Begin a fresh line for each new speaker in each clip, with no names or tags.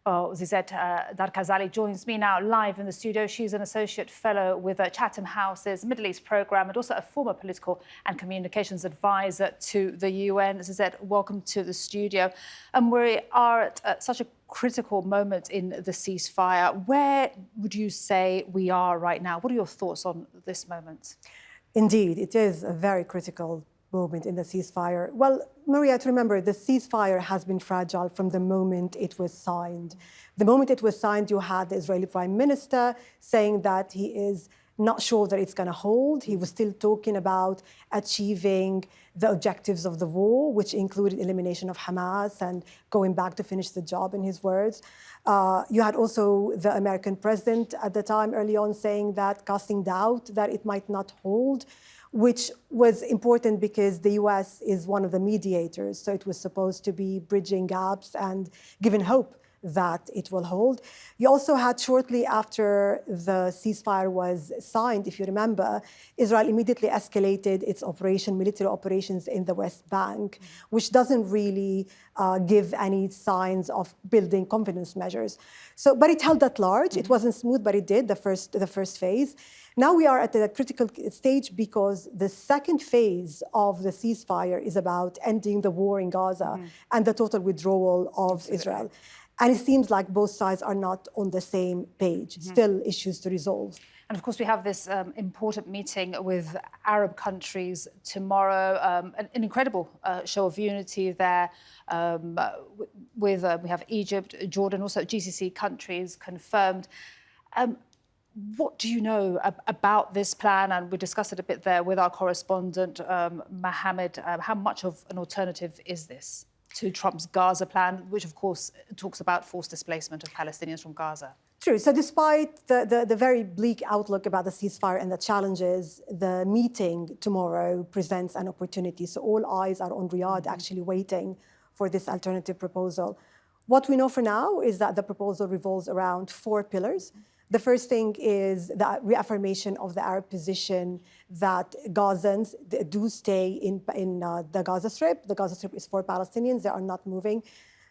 Well, Zizette Darkazally joins me now live in the studio. She's an associate fellow with Chatham House's Middle East program and also a former political and communications advisor to the UN. Zizette, welcome to the studio. We are at such a critical moment in the ceasefire. Where would you say we are right now? What are your thoughts on this moment?
Indeed, it is a very critical moment in the ceasefire. Well, Maria, to remember, the ceasefire has been fragile from the moment it was signed. The moment it was signed, you had the Israeli Prime Minister saying that he is not sure that it's going to hold. He was still talking about achieving the objectives of the war, which included elimination of Hamas and going back to finish the job, in his words. You had also the American president at the time, early on, saying that, casting doubt that it might not hold, which was important because the US is one of the mediators. So it was supposed to be bridging gaps and giving hope that it will hold. You also had, shortly after the ceasefire was signed, if you remember, Israel immediately escalated its military operations in the West Bank, which doesn't really give any signs of building confidence measures. But it held at large. It wasn't smooth, but it did, the first phase. Now we are at a critical stage because the second phase of the ceasefire is about ending the war in Gaza and the total withdrawal of Israel. And it seems like both sides are not on the same page, still issues to resolve.
And of course, we have this important meeting with Arab countries tomorrow, an incredible show of unity there. We have Egypt, Jordan, also GCC countries confirmed. What do you know about this plan? And we discussed it a bit there with our correspondent, Mohammed. How much of an alternative is this to Trump's Gaza plan, which, of course, talks about forced displacement of Palestinians from Gaza?
True. So despite the very bleak outlook about the ceasefire and the challenges, the meeting tomorrow presents an opportunity. So all eyes are on Riyadh, actually waiting for this alternative proposal. What we know for now is that the proposal revolves around 4 pillars. The first thing is the reaffirmation of the Arab position that Gazans do stay in the Gaza Strip. The Gaza Strip is for Palestinians. They are not moving.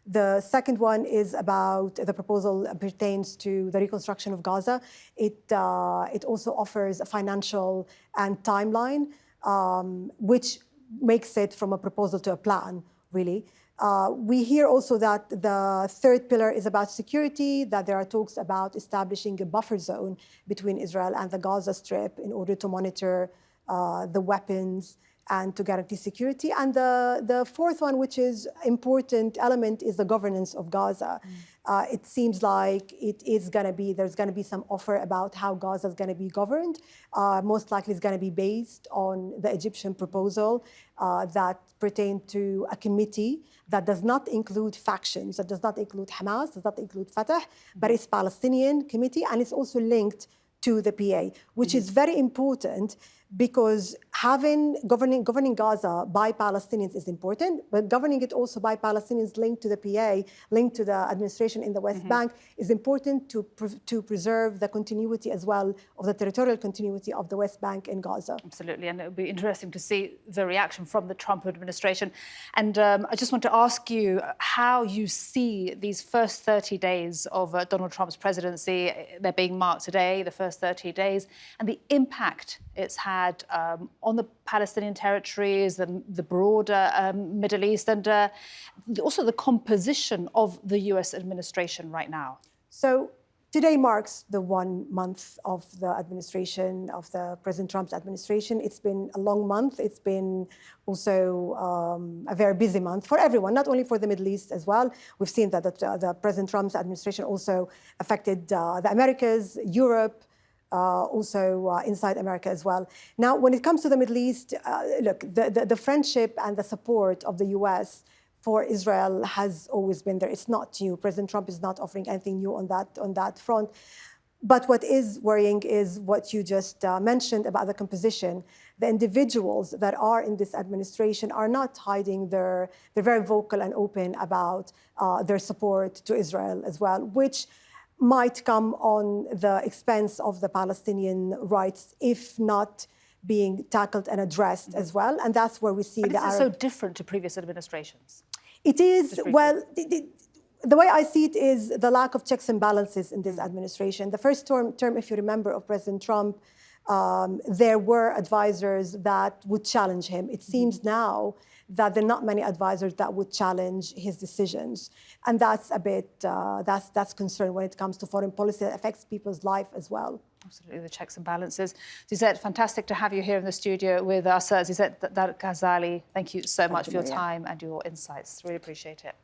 The second one is about the proposal pertains to the reconstruction of Gaza. It also offers a financial and timeline, which makes it from a proposal to a plan, really. We hear also that the third pillar is about security, that there are talks about establishing a buffer zone between Israel and the Gaza Strip in order to monitor the weapons and to guarantee security. And the fourth one, which is important element, is the governance of Gaza. It seems like there's going to be some offer about how Gaza is going to be governed. Most likely it's going to be based on the Egyptian proposal that pertain to a committee that does not include factions, that does not include Hamas, does not include Fatah, but it's Palestinian committee, and it's also linked to the PA, which is very important because governing Gaza by Palestinians is important, but governing it also by Palestinians linked to the PA, linked to the administration in the West Bank, is important to preserve the continuity as well of the territorial continuity of the West Bank and Gaza.
Absolutely, and it would be interesting to see the reaction from the Trump administration. And I just want to ask you how you see these first 30 days of Donald Trump's presidency. They're being marked today, the first 30 days, and the impact it's had on the Palestinian territories, the broader Middle East, and also the composition of the US administration right now.
So today marks the 1 month of the administration, of the President Trump's administration. It's been a long month. It's been also a very busy month for everyone, not only for the Middle East as well. We've seen that the President Trump's administration also affected the Americas, Europe, also inside America as well. Now, when it comes to the Middle East, look, the friendship and the support of the US for Israel has always been there. It's not new. President Trump is not offering anything new on that front. But what is worrying is what you just mentioned about the composition. The individuals that are in this administration are not hiding they're very vocal and open about their support to Israel as well, which might come on the expense of the Palestinian rights, if not being tackled and addressed as well. And that's where we see
the Arab... Is it so different to previous administrations?
It is, well, the way I see it is the lack of checks and balances in this administration. The first term, if you remember, of President Trump, there were advisors that would challenge him. It seems now that there are not many advisors that would challenge his decisions. And that's a bit, that's concern when it comes to foreign policy that affects people's life as well.
Absolutely, the checks and balances. Zizette, fantastic to have you here in the studio with us. Zizette Darkazally, thank you so much for your time and your insights. Really appreciate it.